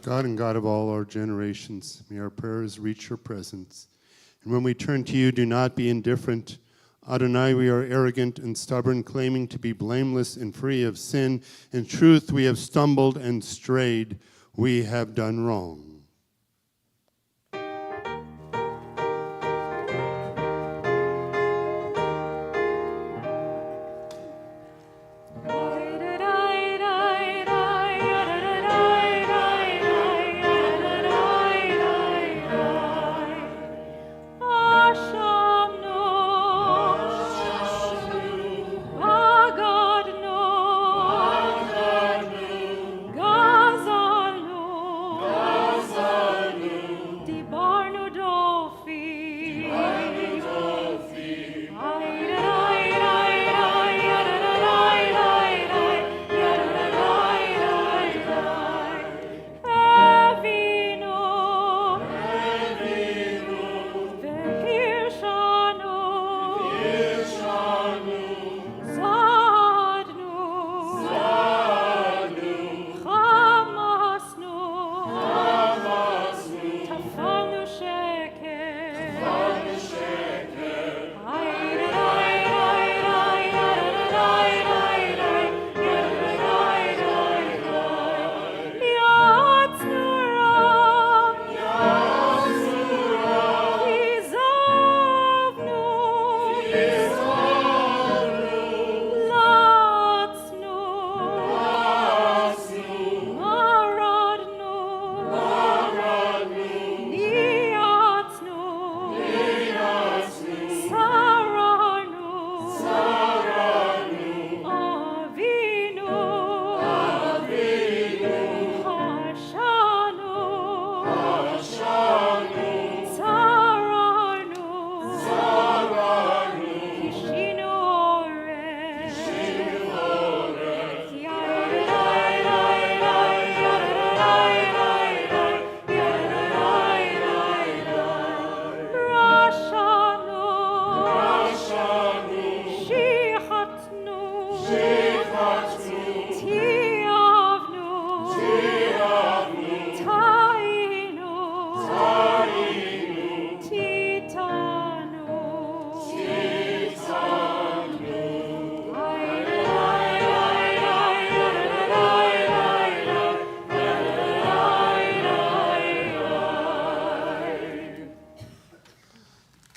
God and God of all our generations, may our prayers reach your presence. And when we turn to you, do not be indifferent. Adonai, we are arrogant and stubborn, claiming to be blameless and free of sin. In truth, we have stumbled and strayed. We have done wrong.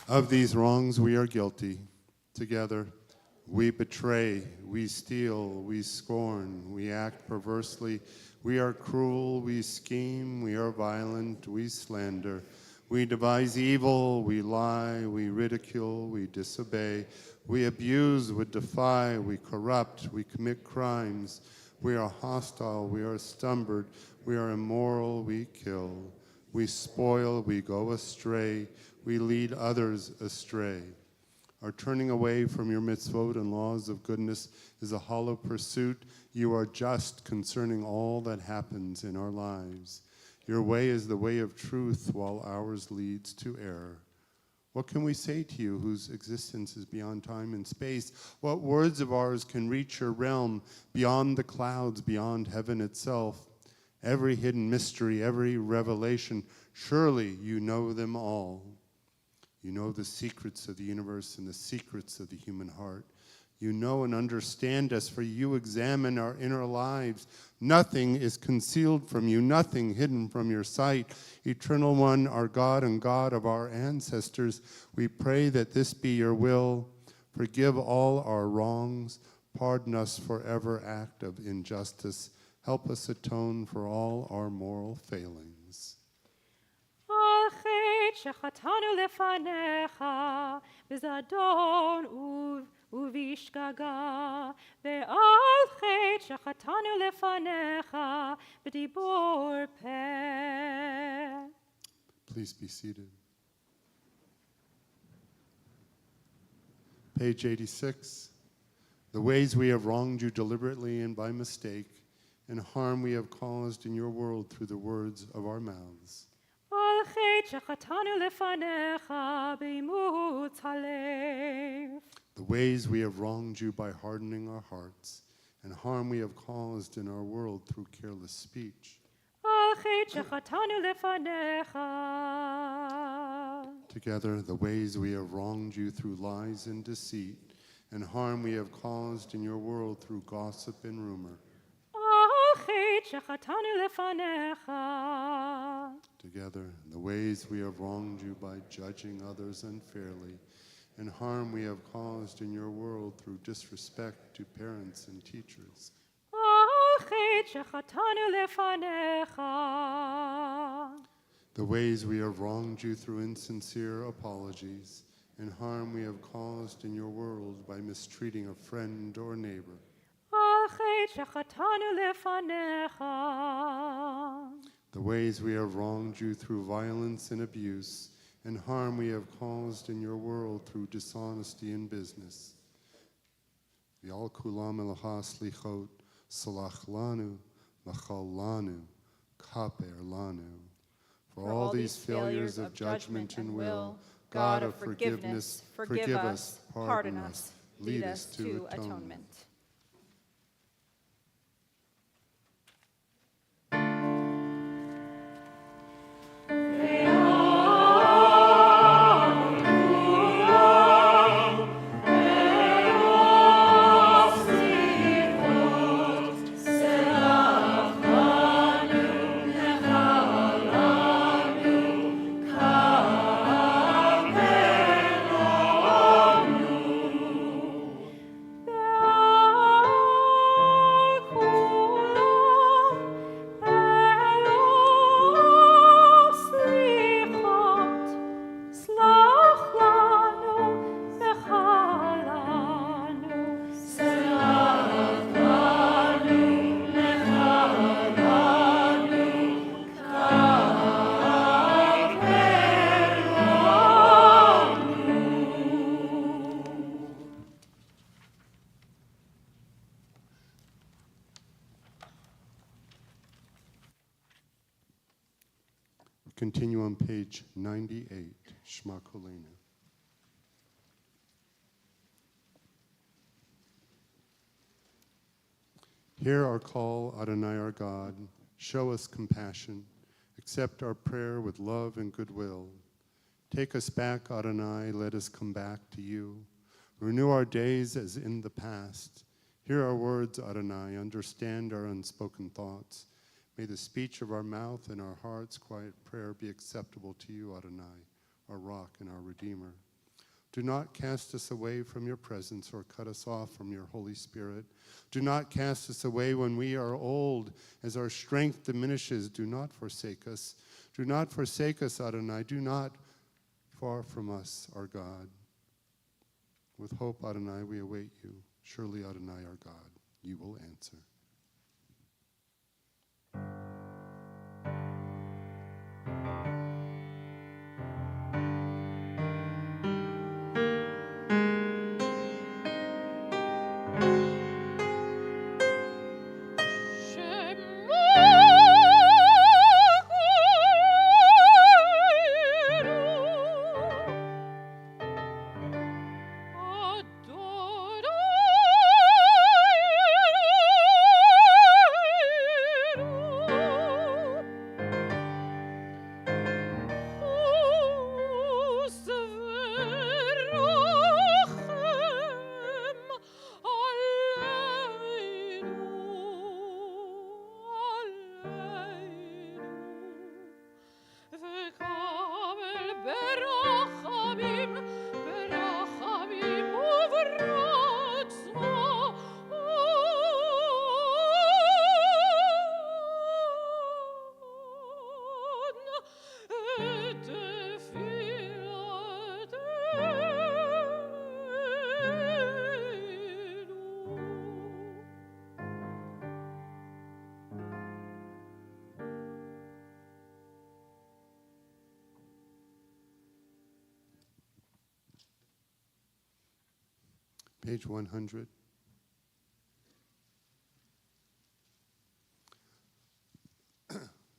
Of these wrongs we are guilty. Together we betray, we steal, we scorn, we act perversely, we are cruel, we scheme, we are violent, we slander, we devise evil, we lie, we ridicule, we disobey, we abuse, we defy, we corrupt, we commit crimes, we are hostile, we are stumbled, we are immoral, we kill, we spoil, we go astray, we lead others astray. Our turning away from your mitzvot and laws of goodness is a hollow pursuit. You are just concerning all that happens in our lives. Your way is the way of truth, while ours leads to error. What can we say to you whose existence is beyond time and space? What words of ours can reach your realm beyond the clouds, beyond heaven itself? Every hidden mystery, every revelation, surely you know them all. You know the secrets of the universe and the secrets of the human heart. You know and understand us, for you examine our inner lives. Nothing is concealed from you, nothing hidden from your sight. Eternal One, our God and God of our ancestors, we pray that this be your will. Forgive all our wrongs. Pardon us for every act of injustice. Help us atone for all our moral failings. שחטאנו לפניך בזדון ובשגגה, ועל חטא שחטאנו לפניך בדיבור פה. Please be seated. Page 86. The ways we have wronged you deliberately and by mistake, and harm we have caused in your world through the words of our mouths. The ways we have wronged you by hardening our hearts, and harm we have caused in our world through careless speech. חטא שחטאנו לפניך. Together, the ways we have wronged you through lies and deceit, and harm we have caused in your world through gossip and rumor. על חטא שחטאנו לפניך. Together, the ways we have wronged you by judging others unfairly, and harm we have caused in your world through disrespect to parents and teachers. על חטא שחטאנו לפניך. The ways we have wronged you through insincere apologies, and harm we have caused in your world by mistreating a friend or neighbor. על חטא שחטאנו לפניך. The ways we have wronged you through violence and abuse, and harm we have caused in your world through dishonesty in business. V'al kulam elacha slichot, salach lanu, machal lanu, kaper lanu. For all these failures of judgment and will, God of forgiveness, forgive us, pardon us, lead us to atonement. Continue on page 98, Shema Kolenu. Hear our call, Adonai our God. Show us compassion. Accept our prayer with love and goodwill. Take us back, Adonai. Let us come back to you. Renew our days as in the past. Hear our words, Adonai. Understand our unspoken thoughts. May the speech of our mouth and our heart's quiet prayer be acceptable to you, Adonai, our rock and our Redeemer. Do not cast us away from your presence or cut us off from your Holy Spirit. Do not cast us away when we are old, as our strength diminishes. Do not forsake us. Do not forsake us, Adonai. Do not far from us, our God. With hope, Adonai, we await you. Surely, Adonai, our God, you will answer. Page 100.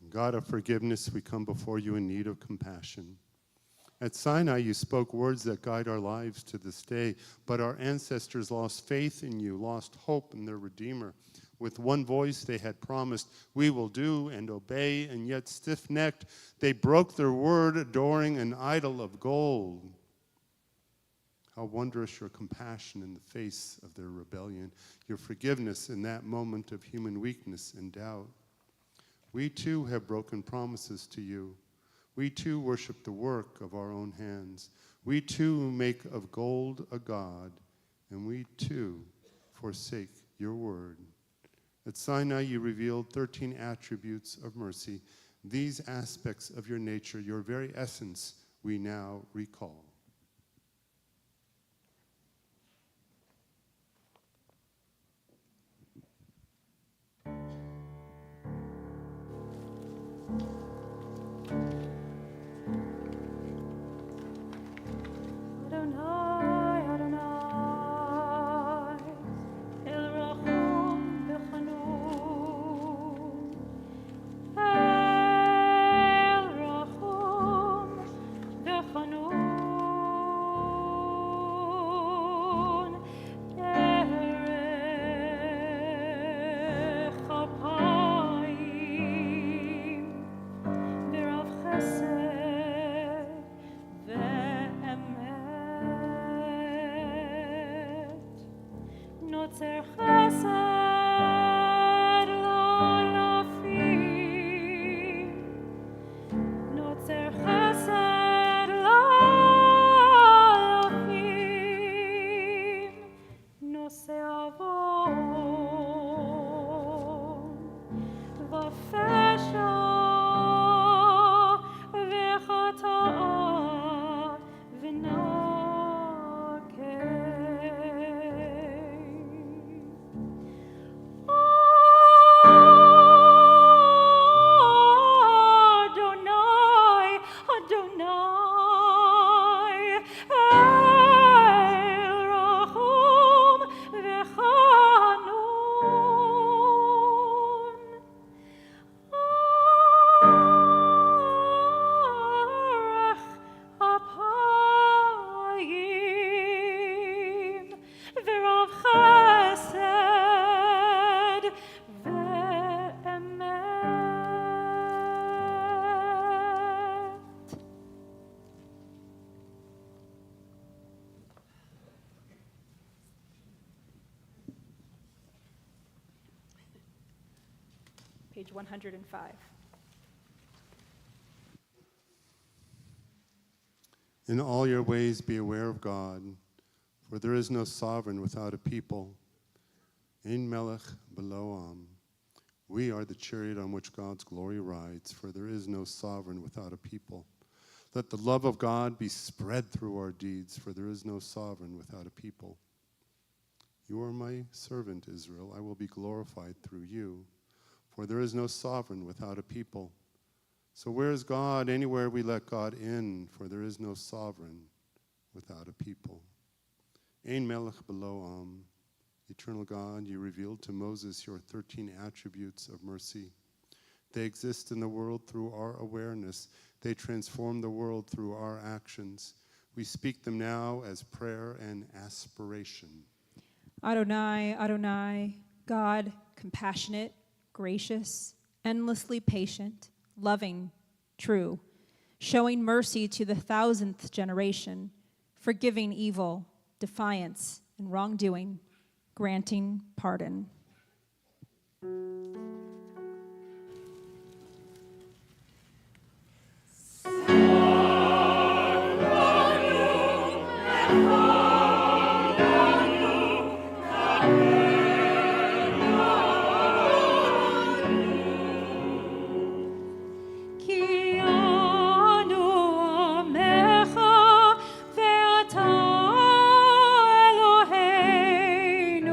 God of forgiveness, we come before you in need of compassion. At Sinai, you spoke words that guide our lives to this day, but our ancestors lost faith in you, lost hope in their Redeemer. With one voice they had promised, "We will do and obey," and yet stiff-necked they broke their word, adoring an idol of gold. How wondrous your compassion in the face of their rebellion, your forgiveness in that moment of human weakness and doubt. We too have broken promises to you. We too worship the work of our own hands. We too make of gold a god, and we too forsake your word. At Sinai, you revealed 13 attributes of mercy. These aspects of your nature, your very essence, we now recall. Page 105. In all your ways be aware of God, for there is no sovereign without a people. Ein melech below am. We are the chariot on which God's glory rides, for there is no sovereign without a people. Let the love of God be spread through our deeds, for there is no sovereign without a people. You are my servant, Israel. I will be glorified through you, for there is no sovereign without a people. So where is God? Anywhere we let God in, for there is no sovereign without a people. Ein melech below am. Eternal God, you revealed to Moses your 13 attributes of mercy. They exist in the world through our awareness. They transform the world through our actions. We speak them now as prayer and aspiration. Adonai, Adonai, God, compassionate, gracious, endlessly patient, loving, true, showing mercy to the 1,000th generation, forgiving evil, defiance, and wrongdoing, granting pardon. Eloheinu.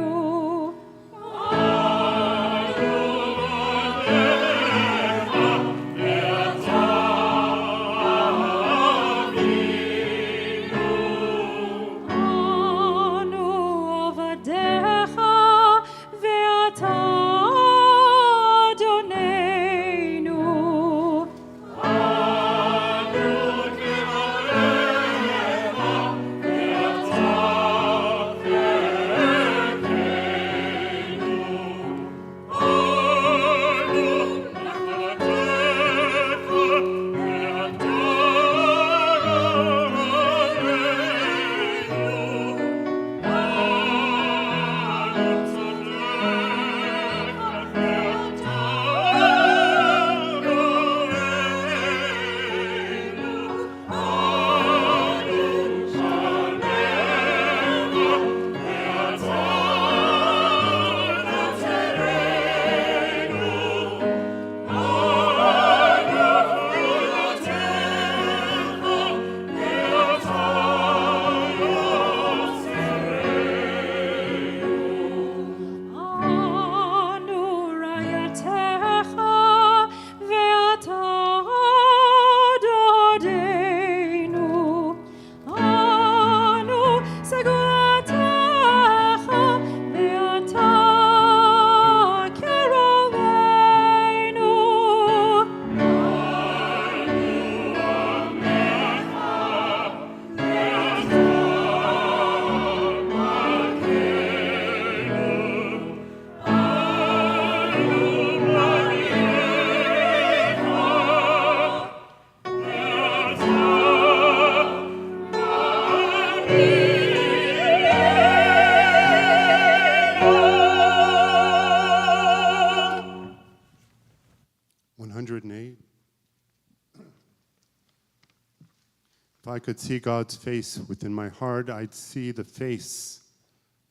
If I could see God's face within my heart, I'd see the face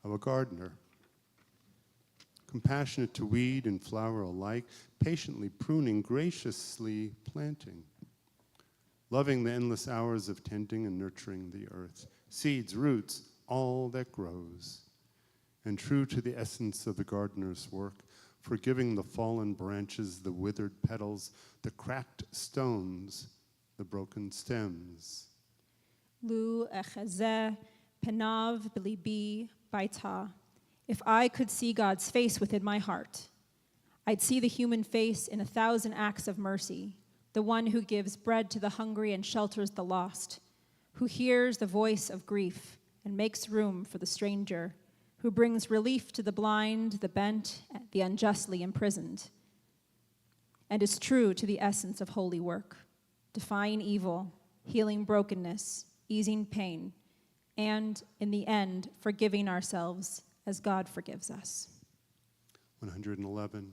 of a gardener. Compassionate to weed and flower alike, patiently pruning, graciously planting. Loving the endless hours of tending and nurturing the earth. Seeds, roots, all that grows. And true to the essence of the gardener's work, forgiving the fallen branches, the withered petals, the cracked stones, the broken stems. Lu echazeh penav b'libi baita. If I could see God's face within my heart, I'd see the human face in 1,000 acts of mercy, the one who gives bread to the hungry and shelters the lost, who hears the voice of grief and makes room for the stranger, who brings relief to the blind, the bent, the unjustly imprisoned, and is true to the essence of holy work, defying evil, healing brokenness, easing pain, and, in the end, forgiving ourselves as God forgives us. 111.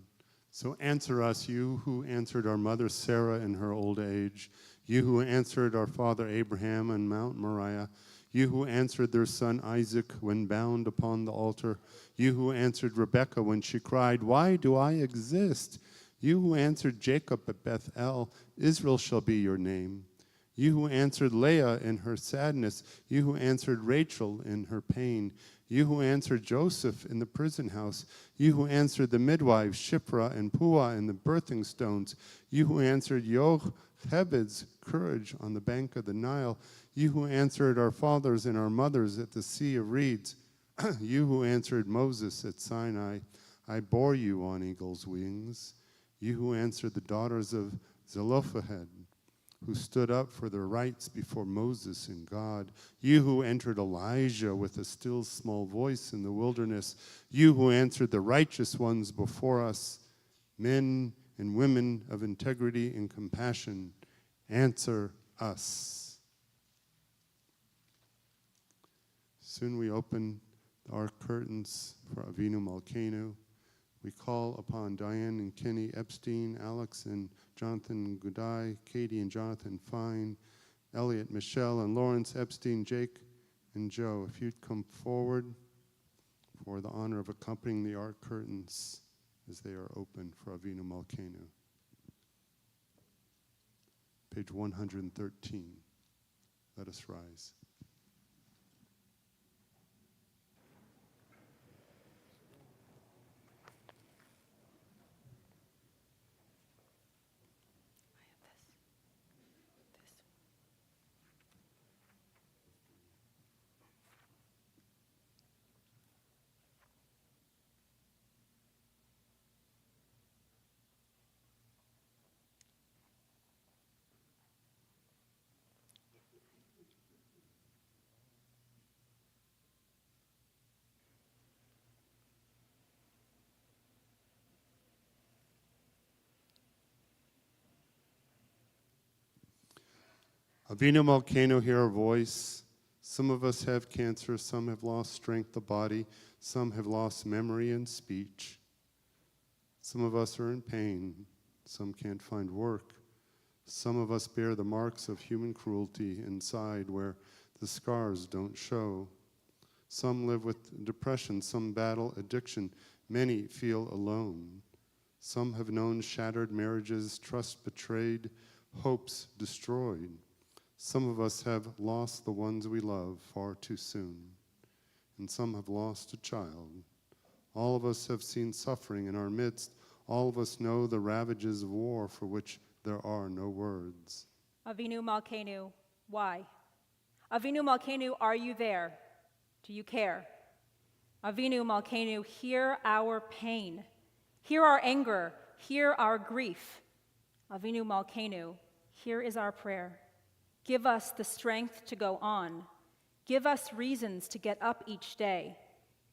So answer us, you who answered our mother Sarah in her old age, you who answered our father Abraham on Mount Moriah, you who answered their son Isaac when bound upon the altar, you who answered Rebekah when she cried, "Why do I exist?" You who answered Jacob at Bethel, "Israel shall be your name." You who answered Leah in her sadness, you who answered Rachel in her pain, you who answered Joseph in the prison house, you who answered the midwives, Shiphrah and Puah in the birthing stones, you who answered Yochebed's courage on the bank of the Nile, you who answered our fathers and our mothers at the Sea of Reeds, you who answered Moses at Sinai, I bore you on eagle's wings, you who answered the daughters of Zelophehad, who stood up for their rights before Moses and God, you who entered Elijah with a still small voice in the wilderness, you who answered the righteous ones before us, men and women of integrity and compassion, answer us. Soon we open our curtains for Avinu Malkeinu. We call upon Diane and Kenny Epstein, Alex and Jonathan Gudai, Katie and Jonathan Fine, Elliot, Michelle, and Lawrence Epstein, Jake and Joe. If you'd come forward for the honor of accompanying the art curtains as they are open for Avinu Malkeinu. Page 113. Let us rise. Avinu Malkeinu, hear our voice. Some of us have cancer, some have lost strength of body, some have lost memory and speech. Some of us are in pain, some can't find work. Some of us bear the marks of human cruelty inside where the scars don't show. Some live with depression, some battle addiction, many feel alone. Some have known shattered marriages, trust betrayed, hopes destroyed. Some of us have lost the ones we love far too soon, and some have lost a child. All of us have seen suffering in our midst. All of us know the ravages of war for which there are no words. Avinu Malkeinu, why? Avinu Malkeinu, are you there? Do you care? Avinu Malkeinu, hear our pain. Hear our anger. Hear our grief. Avinu Malkeinu, here is our prayer. Give us the strength to go on. Give us reasons to get up each day.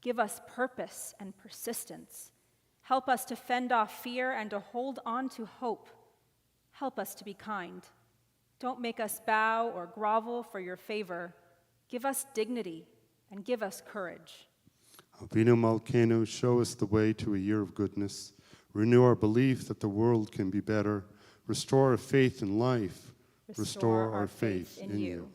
Give us purpose and persistence. Help us to fend off fear and to hold on to hope. Help us to be kind. Don't make us bow or grovel for your favor. Give us dignity and give us courage. Avinu Malkeinu, show us the way to a year of goodness. Renew our belief that the world can be better. Restore our faith in life. Restore our faith in you.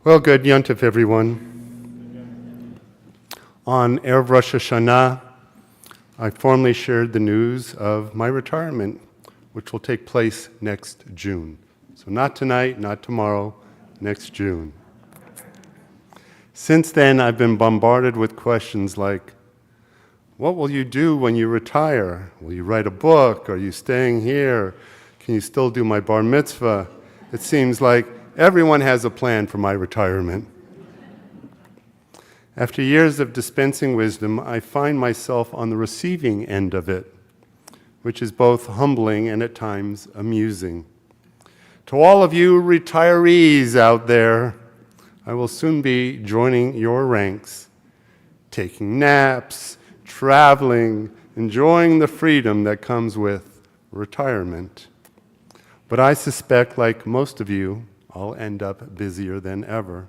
Well, good Yontif, everyone. On Erev Rosh Hashanah, I formally shared the news of my retirement, which will take place next June. So not tonight, not tomorrow, next June. Since then, I've been bombarded with questions like, what will you do when you retire? Will you write a book? Are you staying here? Can you still do my bar mitzvah? It seems like everyone has a plan for my retirement. After years of dispensing wisdom, I find myself on the receiving end of it, which is both humbling and at times amusing. To all of you retirees out there, I will soon be joining your ranks, taking naps, traveling, enjoying the freedom that comes with retirement. But I suspect, like most of you, I'll end up busier than ever.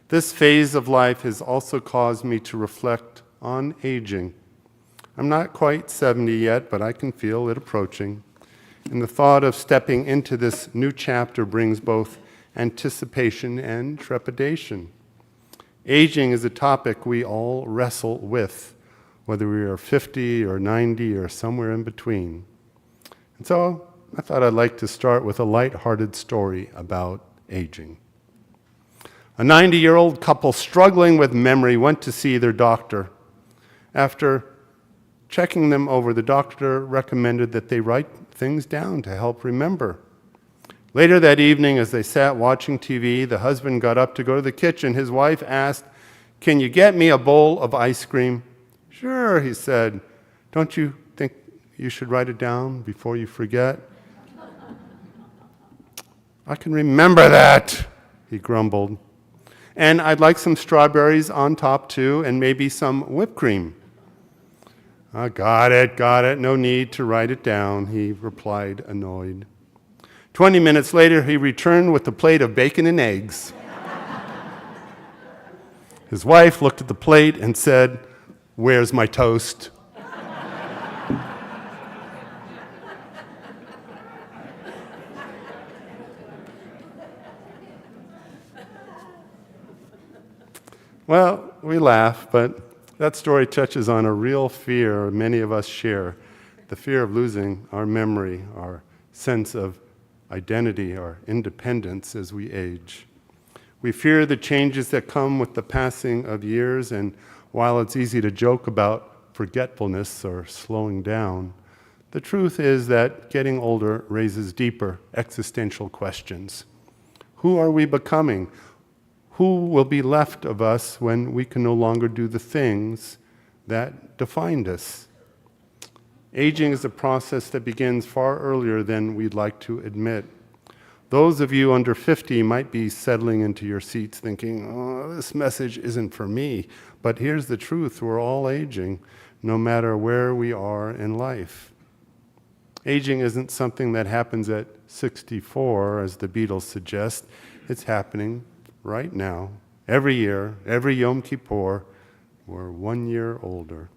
This phase of life has also caused me to reflect on aging. I'm not quite 70 yet, but I can feel it approaching. And the thought of stepping into this new chapter brings both anticipation and trepidation. Aging is a topic we all wrestle with, whether we are 50 or 90 or somewhere in between. And so I thought I'd like to start with a light-hearted story about aging. A 90-year-old couple struggling with memory went to see their doctor. After checking them over, the doctor recommended that they write things down to help remember. Later that evening, as they sat watching TV, the husband got up to go to the kitchen. His wife asked, "Can you get me a bowl of ice cream?" "Sure," he said. "Don't you think you should write it down before you forget?" "I can remember that," he grumbled. "And I'd like some strawberries on top too, and maybe some whipped cream." Got it. No need to write it down," he replied, annoyed. 20 minutes later, he returned with a plate of bacon and eggs. His wife looked at the plate and said, "Where's my toast?" Well, we laugh, but that story touches on a real fear many of us share, the fear of losing our memory, our sense of identity, our independence as we age. We fear the changes that come with the passing of years, and while it's easy to joke about forgetfulness or slowing down, the truth is that getting older raises deeper existential questions. Who are we becoming? Who will be left of us when we can no longer do the things that defined us? Aging is a process that begins far earlier than we'd like to admit. Those of you under 50 might be settling into your seats thinking, "Oh, this message isn't for me." But here's the truth, we're all aging, no matter where we are in life. Aging isn't something that happens at 64, as the Beatles suggest. It's happening right now. Every year, every Yom Kippur, we're 1 year older.